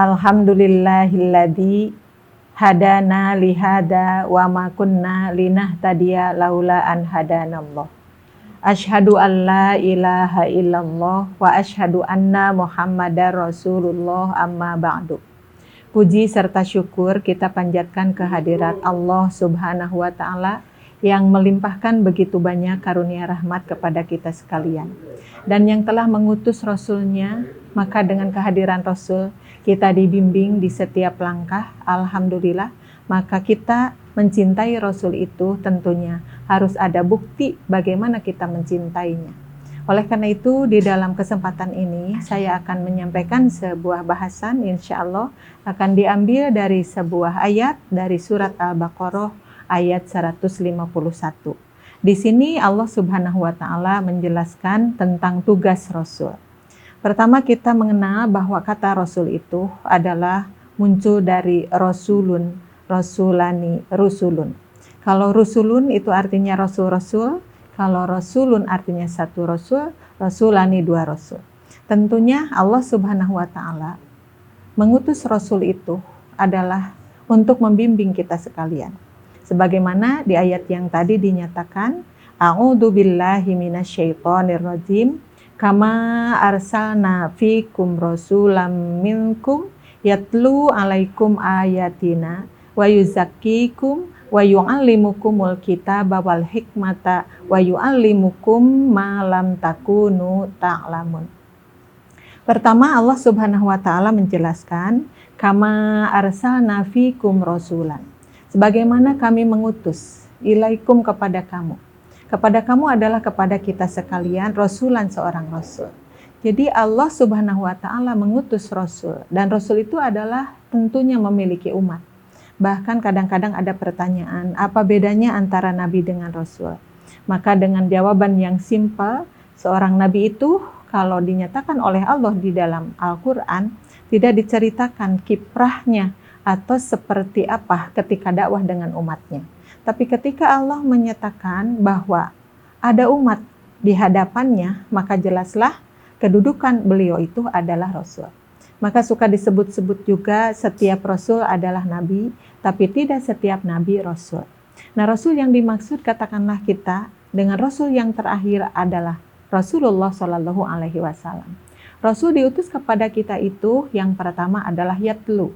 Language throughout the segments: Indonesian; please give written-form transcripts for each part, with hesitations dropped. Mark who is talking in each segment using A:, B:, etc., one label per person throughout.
A: Alhamdulillahilladzi hadana lihada wa ma kunna linahtadiya laula an hadanallah. Asyhadu an la ilaha illallah wa asyhadu anna Muhammadar Rasulullah amma ba'du. Puji serta syukur kita panjatkan kehadirat Allah Subhanahu wa Ta'ala yang melimpahkan begitu banyak karunia rahmat kepada kita sekalian, dan yang telah mengutus Rasul-Nya. Maka dengan kehadiran Rasul kita dibimbing di setiap langkah. Alhamdulillah, maka kita mencintai Rasul itu tentunya harus ada bukti bagaimana kita mencintainya. Oleh karena itu, di dalam kesempatan ini saya akan menyampaikan sebuah bahasan, insya Allah akan diambil dari sebuah ayat dari surat Al-Baqarah ayat 151. Di sini Allah Subhanahu wa Ta'ala menjelaskan tentang tugas Rasul. Pertama, kita mengenal bahwa kata Rasul itu adalah muncul dari Rasulun, Rasulani, Rusulun. Kalau Rusulun itu artinya Rasul-Rasul, kalau Rasulun artinya satu Rasul, Rasulani dua Rasul. Tentunya Allah Subhanahu wa Ta'ala mengutus Rasul itu adalah untuk membimbing kita sekalian. Sebagaimana di ayat yang tadi dinyatakan, A'udzu billahi minasyaitonir rajim, kama arsalna fikum rasulam minkum yatlu alaikum ayatina wa yuzakkikum wa yu'allimukumul kitaba wal hikmata wa yu'allimukum ma lam takunu ta'lamun. Pertama, Allah Subhanahu wa Ta'ala menjelaskan kama arsalna fikum rasulan, sebagaimana kami mengutus ilaikum kepada kamu. Kepada kamu adalah kepada kita sekalian, rasulan, seorang rasul. Jadi Allah Subhanahu wa Ta'ala mengutus Rasul, dan Rasul itu adalah tentunya memiliki umat. Bahkan kadang-kadang ada pertanyaan, apa bedanya antara Nabi dengan Rasul? Maka dengan jawaban yang simpel, seorang Nabi itu kalau dinyatakan oleh Allah di dalam Al-Quran, tidak diceritakan kiprahnya atau seperti apa ketika dakwah dengan umatnya. Tapi ketika Allah menyatakan bahwa ada umat di hadapannya, maka jelaslah kedudukan beliau itu adalah Rasul. Maka suka disebut-sebut juga setiap Rasul adalah Nabi, tapi tidak setiap Nabi Rasul. Nah, Rasul yang dimaksud katakanlah kita dengan Rasul yang terakhir adalah Rasulullah Shallallahu Alaihi Wasallam. Rasul diutus kepada kita itu yang pertama adalah yatlu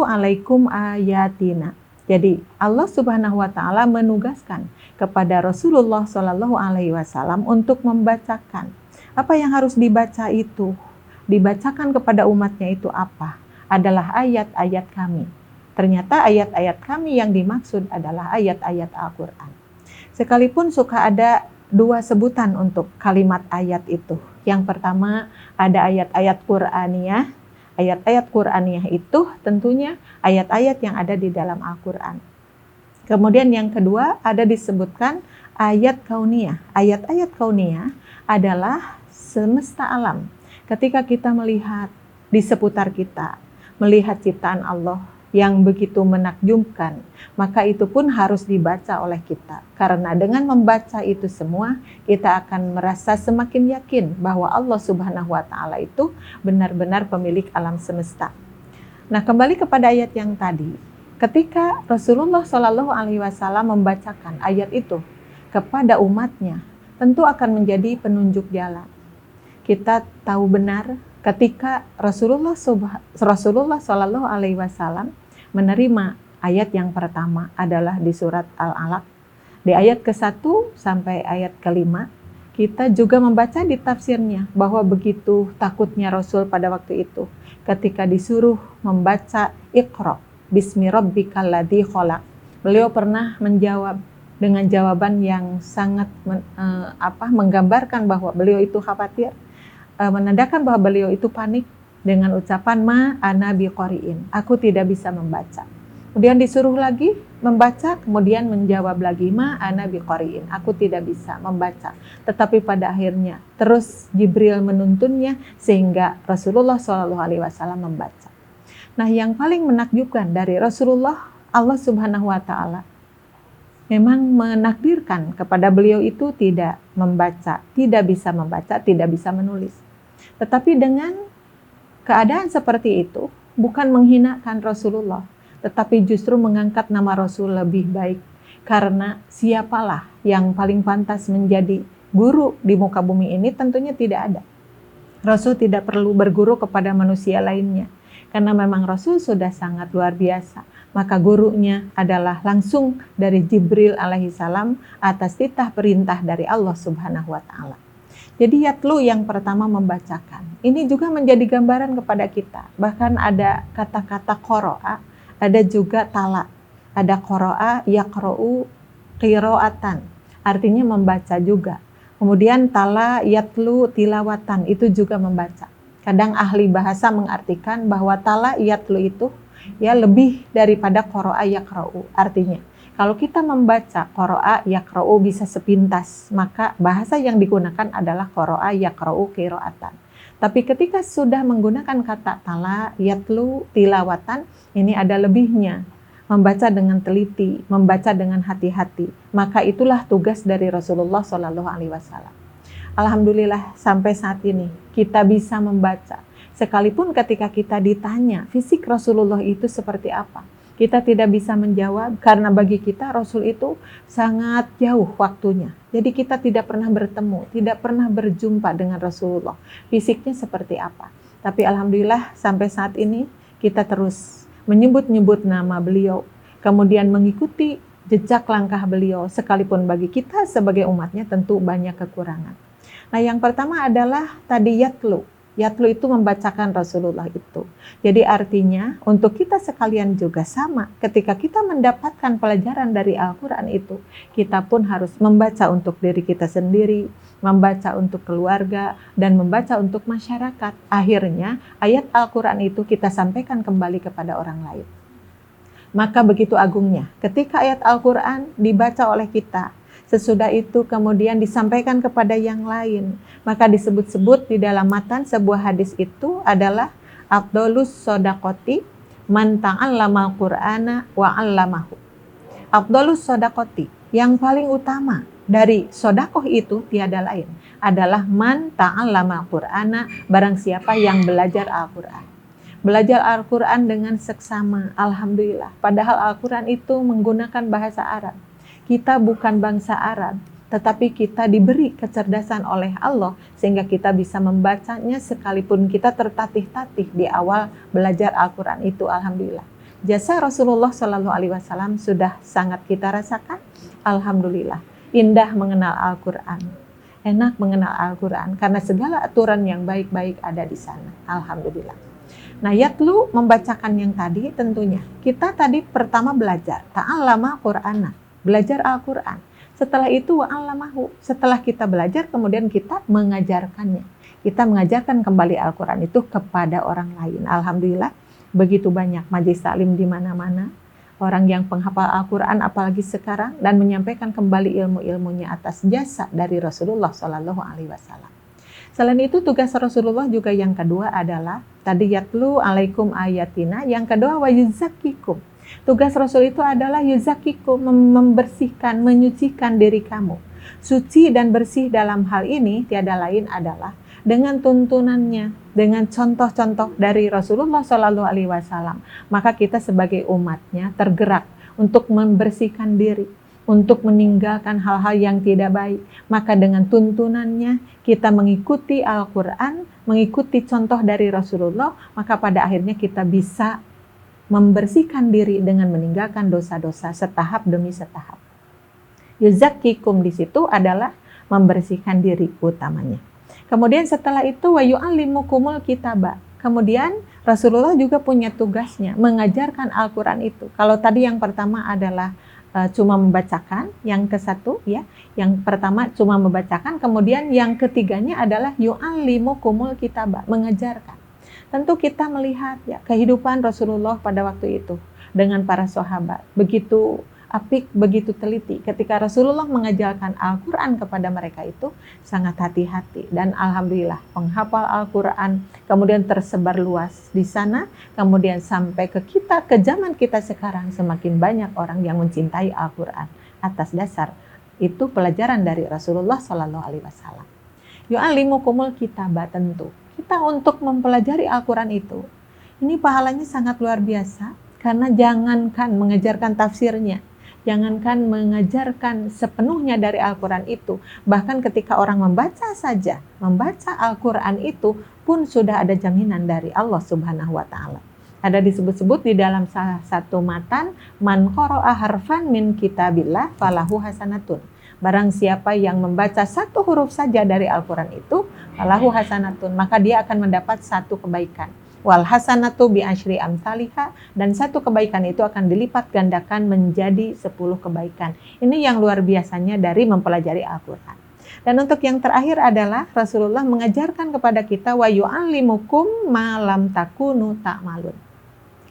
A: alaikum ayatina. Jadi Allah Subhanahu wa Ta'ala menugaskan kepada Rasulullah Shallallahu Alaihi Wasallam untuk membacakan. Apa yang harus dibaca itu? Dibacakan kepada umatnya itu apa? Adalah ayat-ayat kami. Ternyata ayat-ayat kami yang dimaksud adalah ayat-ayat Al-Quran. Sekalipun suka ada dua sebutan untuk kalimat ayat itu. Yang pertama ada ayat-ayat Qur'aniyah. Ayat-ayat Qur'aniyah itu tentunya ayat-ayat yang ada di dalam Al-Quran. Kemudian yang kedua ada disebutkan ayat kauniyah. Ayat-ayat kauniyah adalah semesta alam. Ketika kita melihat di seputar kita, melihat ciptaan Allah yang begitu menakjubkan, maka itu pun harus dibaca oleh kita. Karena dengan membaca itu semua, kita akan merasa semakin yakin bahwa Allah Subhanahu wa Ta'ala itu benar-benar pemilik alam semesta. Nah, kembali kepada ayat yang tadi, ketika Rasulullah Shallallahu Alaihi Wasallam membacakan ayat itu kepada umatnya, tentu akan menjadi penunjuk jalan. Kita tahu benar ketika Rasulullah Shallallahu Alaihi Wasallam menerima ayat yang pertama adalah di surat Al-Alaq, di ayat ke-1 sampai ayat ke-5, kita juga membaca di tafsirnya bahwa begitu takutnya Rasul pada waktu itu ketika disuruh membaca Iqra bismi rabbikal ladzi khalaq. Beliau pernah menjawab dengan jawaban yang sangat menggambarkan bahwa beliau itu khawatir, menandakan bahwa beliau itu panik dengan ucapan ma ana biqari'in, aku tidak bisa membaca. Kemudian disuruh lagi membaca, kemudian menjawab lagi ma ana biqari'in, aku tidak bisa membaca. Tetapi pada akhirnya terus Jibril menuntunnya sehingga Rasulullah SAW membaca. Nah, yang paling menakjubkan dari Rasulullah, Allah Subhanahu wa Ta'ala memang menakdirkan kepada beliau itu tidak membaca, tidak bisa membaca, tidak bisa menulis. Tetapi dengan keadaan seperti itu, bukan menghinakan Rasulullah, tetapi justru mengangkat nama Rasul lebih baik. Karena siapalah yang paling pantas menjadi guru di muka bumi ini? Tentunya tidak ada. Rasul tidak perlu berguru kepada manusia lainnya. Karena memang Rasul sudah sangat luar biasa. Maka gurunya adalah langsung dari Jibril alaihissalam atas titah perintah dari Allah subhanahu wa ta'ala. Jadi yatlu yang pertama membacakan. Ini juga menjadi gambaran kepada kita. Bahkan ada kata-kata qoro'a, ada juga tala. Ada qoro'a, yaqro'u, qira'atan. Artinya membaca juga. Kemudian tala, yatlu, tilawatan. Itu juga membaca. Kadang ahli bahasa mengartikan bahwa tala, yatlu itu ya lebih daripada qoro'a, yaqro'u. Artinya, kalau kita membaca qoro'a, yaqro'u bisa sepintas, maka bahasa yang digunakan adalah qoro'a, yaqro'u, qira'atan. Tapi ketika sudah menggunakan kata tala, yatlu, tilawatan, ini ada lebihnya. Membaca dengan teliti, membaca dengan hati-hati. Maka itulah tugas dari Rasulullah SAW. Alhamdulillah sampai saat ini kita bisa membaca. Sekalipun ketika kita ditanya fisik Rasulullah itu seperti apa, kita tidak bisa menjawab karena bagi kita Rasul itu sangat jauh waktunya. Jadi kita tidak pernah bertemu, tidak pernah berjumpa dengan Rasulullah. Fisiknya seperti apa. Tapi alhamdulillah sampai saat ini kita terus menyebut-nyebut nama beliau. Kemudian mengikuti jejak langkah beliau. Sekalipun bagi kita sebagai umatnya tentu banyak kekurangan. Nah yang pertama adalah tadi yatlu. Yatlu itu membacakan Rasulullah itu. Jadi artinya untuk kita sekalian juga sama. Ketika kita mendapatkan pelajaran dari Al-Quran itu, kita pun harus membaca untuk diri kita sendiri, membaca untuk keluarga, dan membaca untuk masyarakat. Akhirnya ayat Al-Quran itu kita sampaikan kembali kepada orang lain. Maka begitu agungnya ketika ayat Al-Quran dibaca oleh kita, sesudah itu kemudian disampaikan kepada yang lain. Maka disebut-sebut di dalam matan sebuah hadis itu adalah afdolus sodakoti man ta'allamal qur'ana wa 'allamahu. Afdolus sodakoti, yang paling utama dari sodakoh itu tiada lain adalah man ta'allamal qur'ana, barang siapa yang belajar Al-Quran. Belajar Al-Quran dengan seksama, alhamdulillah. Padahal Al-Quran itu menggunakan bahasa Arab. Kita bukan bangsa Arab, tetapi kita diberi kecerdasan oleh Allah sehingga kita bisa membacanya sekalipun kita tertatih-tatih di awal belajar Al-Quran itu, alhamdulillah. Jasa Rasulullah SAW sudah sangat kita rasakan, alhamdulillah. Indah mengenal Al-Quran, enak mengenal Al-Quran karena segala aturan yang baik-baik ada di sana, alhamdulillah. Nah, yatlu membacakan yang tadi tentunya. Kita tadi pertama belajar ta'allama Qur'ana, belajar Al-Quran. Setelah itu wa'allamahu. Setelah kita belajar, kemudian kita mengajarkannya. Kita mengajarkan kembali Al-Quran itu kepada orang lain. Alhamdulillah, begitu banyak majelis taklim di mana-mana. Orang yang penghafal Al-Quran, apalagi sekarang, dan menyampaikan kembali ilmu-ilmunya atas jasa dari Rasulullah SAW. Selain itu, tugas Rasulullah juga yang kedua adalah, tadi yatlu alaikum ayatina, yang kedua wa yuzakkikum. Tugas Rasul itu adalah yuzakikum, membersihkan, menyucikan diri kamu. Suci dan bersih dalam hal ini tiada lain adalah dengan tuntunannya, dengan contoh-contoh dari Rasulullah SAW. Maka kita sebagai umatnya tergerak untuk membersihkan diri, untuk meninggalkan hal-hal yang tidak baik. Maka dengan tuntunannya kita mengikuti Al-Quran, mengikuti contoh dari Rasulullah, maka pada akhirnya kita bisa membersihkan diri dengan meninggalkan dosa-dosa setahap demi setahap. Yuzakkikum di situ adalah membersihkan diri utamanya. Kemudian setelah itu wa yu'allimukumul kitaba. Kemudian Rasulullah juga punya tugasnya mengajarkan Al-Quran itu. Kalau tadi yang pertama adalah cuma membacakan, yang ke satu ya, yang pertama cuma membacakan, kemudian yang ketiganya adalah yu'allimukumul kitaba, mengajarkan. Tentu kita melihat ya kehidupan Rasulullah pada waktu itu dengan para sahabat. Begitu apik, begitu teliti. Ketika Rasulullah mengajarkan Al-Quran kepada mereka itu sangat hati-hati. Dan alhamdulillah penghafal Al-Quran kemudian tersebar luas di sana. Kemudian sampai ke kita, ke zaman kita sekarang semakin banyak orang yang mencintai Al-Quran. Atas dasar itu pelajaran dari Rasulullah SAW. Yu'allimukumul kitabah, tentu kita untuk mempelajari Al-Quran itu Ini pahalanya sangat luar biasa, karena jangankan mengajarkan tafsirnya, jangankan mengajarkan sepenuhnya dari Al-Quran itu, bahkan ketika orang membaca saja, membaca Al-Quran itu pun sudah ada jaminan dari Allah Subhanahu wa Ta'ala. Ada disebut-sebut di dalam salah satu matan, man qara'a harfan min kitabillah falahu hasanatun. Barang siapa yang membaca satu huruf saja dari Al-Quran itu, falahu hasanatun, maka dia akan mendapat satu kebaikan. Wal hasanatu bi asyri amsalihha, dan satu kebaikan itu akan dilipat gandakan menjadi 10 kebaikan. Ini yang luar biasanya dari mempelajari Al-Quran. Dan untuk yang terakhir adalah Rasulullah mengajarkan kepada kita wa yu'allimukum ma lam takunu ta'malun.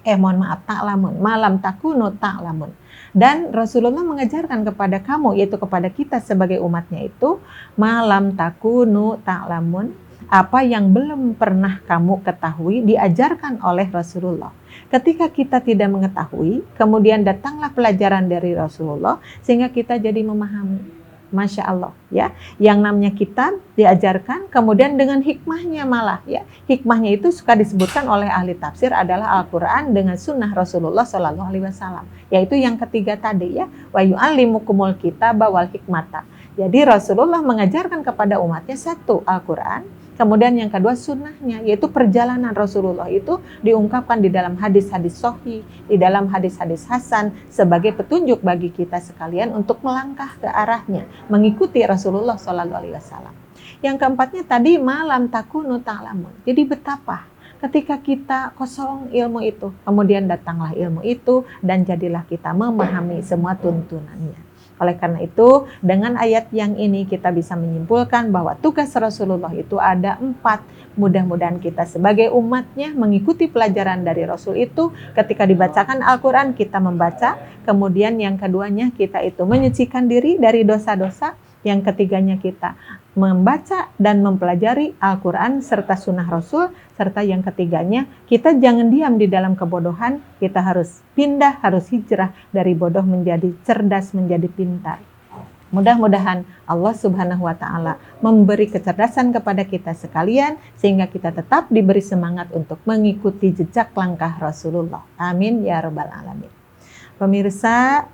A: Ta'lamun, malam takunu ta'lamun. Dan Rasulullah mengajarkan kepada kamu, yaitu kepada kita sebagai umatnya itu, malam takunu ta'lamun, apa yang belum pernah kamu ketahui, diajarkan oleh Rasulullah. Ketika kita tidak mengetahui, kemudian datanglah pelajaran dari Rasulullah, sehingga kita jadi memahami. Masya Allah, ya, yang namanya kitab diajarkan, kemudian dengan hikmahnya malah, ya, hikmahnya itu suka disebutkan oleh ahli tafsir adalah Al-Quran dengan sunnah Rasulullah Shallallahu Alaihi Wasallam, yaitu yang ketiga tadi, ya, wa yu'allimukumul kitaba wal hikmata. Jadi Rasulullah mengajarkan kepada umatnya satu Al-Quran, kemudian yang kedua sunnahnya, yaitu perjalanan Rasulullah itu diungkapkan di dalam hadis-hadis sahih, di dalam hadis-hadis hasan sebagai petunjuk bagi kita sekalian untuk melangkah ke arahnya, mengikuti Rasulullah SAW. Yang keempatnya tadi malam takunu ta'lamun. Jadi betapa ketika kita kosong ilmu itu, kemudian datanglah ilmu itu dan jadilah kita memahami semua tuntunannya. Oleh karena itu, dengan ayat yang ini kita bisa menyimpulkan bahwa tugas Rasulullah itu ada 4. Mudah-mudahan kita sebagai umatnya mengikuti pelajaran dari Rasul itu. Ketika dibacakan Al-Quran, kita membaca. Kemudian yang keduanya, kita itu menyucikan diri dari dosa-dosa. Yang ketiganya, kita membaca dan mempelajari Al-Quran serta sunnah Rasul. Serta yang ketiganya, kita jangan diam di dalam kebodohan, kita harus pindah, harus hijrah dari bodoh menjadi cerdas, menjadi pintar. Mudah-mudahan Allah Subhanahu wa Ta'ala memberi kecerdasan kepada kita sekalian, sehingga kita tetap diberi semangat untuk mengikuti jejak langkah Rasulullah. Amin ya rabbal alamin. Pemirsa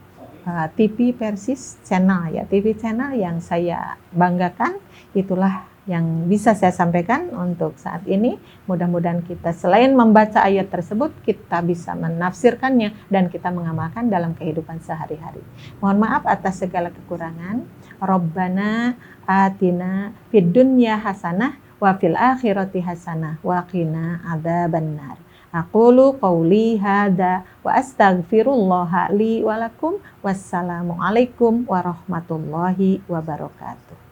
A: TV Persis Channel, ya, TV channel yang saya banggakan, itulah yang bisa saya sampaikan untuk saat ini. Mudah-mudahan kita selain membaca ayat tersebut, kita bisa menafsirkannya dan kita mengamalkan dalam kehidupan sehari-hari. Mohon maaf atas segala kekurangan. Rabbana atina fid dunya hasanah wa fil akhirati hasanah wa qina adzabannar. Aqulu qauli hadza wa astaghfirullaha li wa lakum. Wassalamualaikum warahmatullahi wabarakatuh.